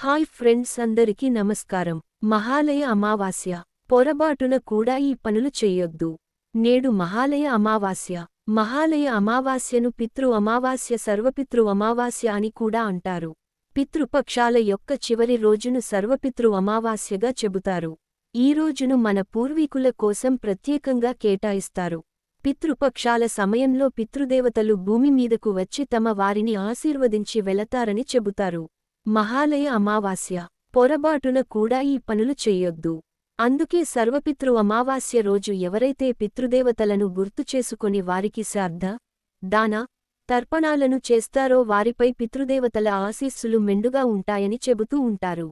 Hi friends, అందరికీ నమస్కారం. మహాలయ అమావాస్య. పొరబాటున కూడా ఈ పనులు చెయ్యొద్దు. నేడు మహాలయ అమావాస్య. మహాలయ అమావాస్యను పితృ అమావాస్య, సర్వపితృ అమావాస్య అని కూడా అంటారు. పితృపక్షాల యొక్క చివరి రోజును సర్వపితృ అమావాస్యగా చెబుతారు. ఈ రోజును మన పూర్వీకుల కోసం ప్రత్యేకంగా కేటాయిస్తారు. పితృపక్షాల సమయంలో పితృదేవతలు భూమి మీదకు వచ్చి తమ వారిని ఆశీర్వదించి వెళతారని చెబుతారు. మహాలయ అమావాస్య. పొరబాటున కూడా ఈ పనులు చెయ్యొద్దు. అందుకే సర్వపితృ అమావాస్య రోజు ఎవరైతే పితృదేవతలను గుర్తుచేసుకొని వారికి శ్రాద్ధ, దాన, తర్పణాలను చేస్తారో వారిపై పితృదేవతల ఆశీస్సులు మెండుగా ఉంటాయని చెబుతూ ఉంటారు.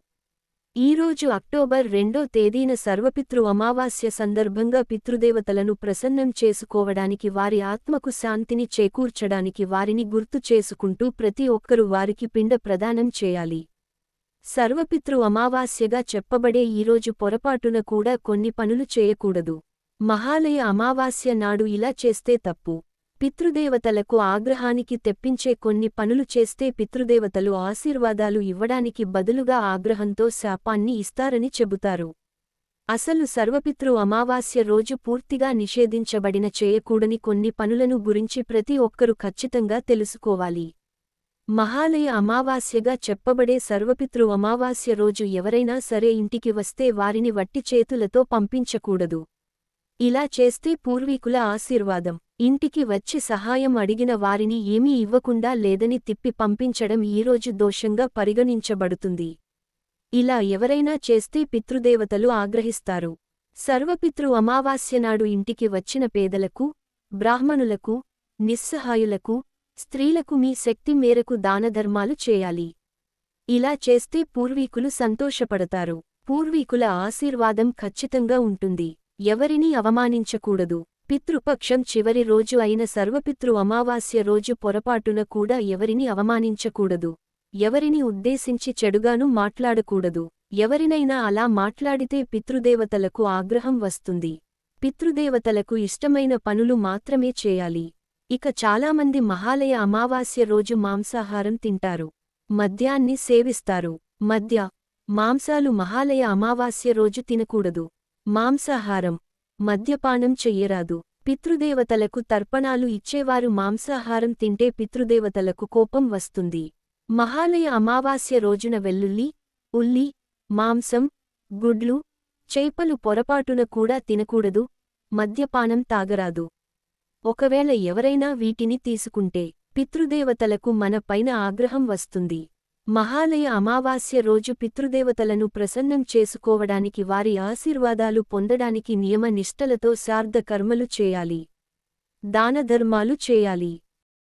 ఈరోజు అక్టోబర్ 2వ తేదీన సర్వపితృ అమావాస్య సందర్భంగా పితృదేవతలను ప్రసన్నం చేసుకోవడానికి, వారి ఆత్మకు శాంతిని చేకూర్చడానికి వారిని గుర్తు చేసుకుంటూ ప్రతి ఒక్కరూ వారికి పిండ ప్రదానం చేయాలి. సర్వపితృ అమావాస్యగా చెప్పబడే ఈరోజు పొరపాటున కూడా కొన్ని పనులు చేయకూడదు. మహాలయ అమావాస్య నాడు ఇలా చేస్తే తప్పు. పితృదేవతలకు ఆగ్రహానికి తెప్పించే కొన్ని పనులు చేస్తే పితృదేవతలు ఆశీర్వాదాలు ఇవ్వడానికి బదులుగా ఆగ్రహంతో శాపాన్ని ఇస్తారని చెబుతారు. అసలు సర్వపితృ అమావాస్య రోజు పూర్తిగా నిషేధించబడిన చేయకూడని కొన్ని పనులను గురించి ప్రతి ఒక్కరూ ఖచ్చితంగా తెలుసుకోవాలి. మహాలయ అమావాస్యగా చెప్పబడే సర్వపితృ అమావాస్య రోజు ఎవరైనా సరే ఇంటికి వస్తే వారిని వట్టి చేతులతో పంపించకూడదు. ఇలా చేస్తే పూర్వీకుల ఆశీర్వాదం. ఇంటికి వచ్చి సహాయం అడిగిన వారిని ఏమీ ఇవ్వకుండా లేదని తిప్పి పంపించడం ఈరోజు దోషంగా పరిగణించబడుతుంది. ఇలా ఎవరైనా చేస్తే పితృదేవతలు ఆగ్రహిస్తారు. సర్వపితృ అమావాస్య నాడు ఇంటికి వచ్చిన పేదలకు, బ్రాహ్మణులకు, నిస్సహాయులకు, స్త్రీలకు మీ శక్తి మేరకు దానధర్మాలు చేయాలి. ఇలా చేస్తే పూర్వీకులు సంతోషపడతారు. పూర్వీకుల ఆశీర్వాదం ఖచ్చితంగా ఉంటుంది. ఎవరినీ అవమానించకూడదు. పితృపక్షం చివరి రోజు అయిన సర్వపితృ అమావాస్య రోజు పొరపాటున కూడా ఎవరిని అవమానించకూడదు. ఎవరిని ఉద్దేశించి చెడుగాను మాట్లాడకూడదు. ఎవరినైనా అలా మాట్లాడితే పితృదేవతలకు ఆగ్రహం వస్తుంది. పితృదేవతలకు ఇష్టమైన పనులు మాత్రమే చేయాలి. ఇక చాలామంది మహాలయ అమావాస్య రోజు మాంసాహారం తింటారు. మద్యాన్ని సేవిస్తారు. మాంసాలు మహాలయ అమావాస్య రోజు తినకూడదు. మాంసాహారం, మద్యపానం చెయ్యరాదు. పితృదేవతలకు తర్పణాలు ఇచ్చేవారు మాంసాహారం తింటే పితృదేవతలకు కోపం వస్తుంది. మహాలయ అమావాస్య రోజున వెల్లుల్లి, ఉల్లి, మాంసం, గుడ్లు, చేపలు పొరపాటున కూడా తినకూడదు. మద్యపానం తాగరాదు. ఒకవేళ ఎవరైనా వీటిని తీసుకుంటే పితృదేవతలకు మన పైన ఆగ్రహం వస్తుంది. మహాలయ అమావాస్య రోజు పితృదేవతలను ప్రసన్నం చేసుకోవడానికి, వారి ఆశీర్వాదాలు పొందడానికి నియమ నిష్టలతో శ్రాద్ధ కర్మలు చేయాలి. దానధర్మాలు చేయాలి.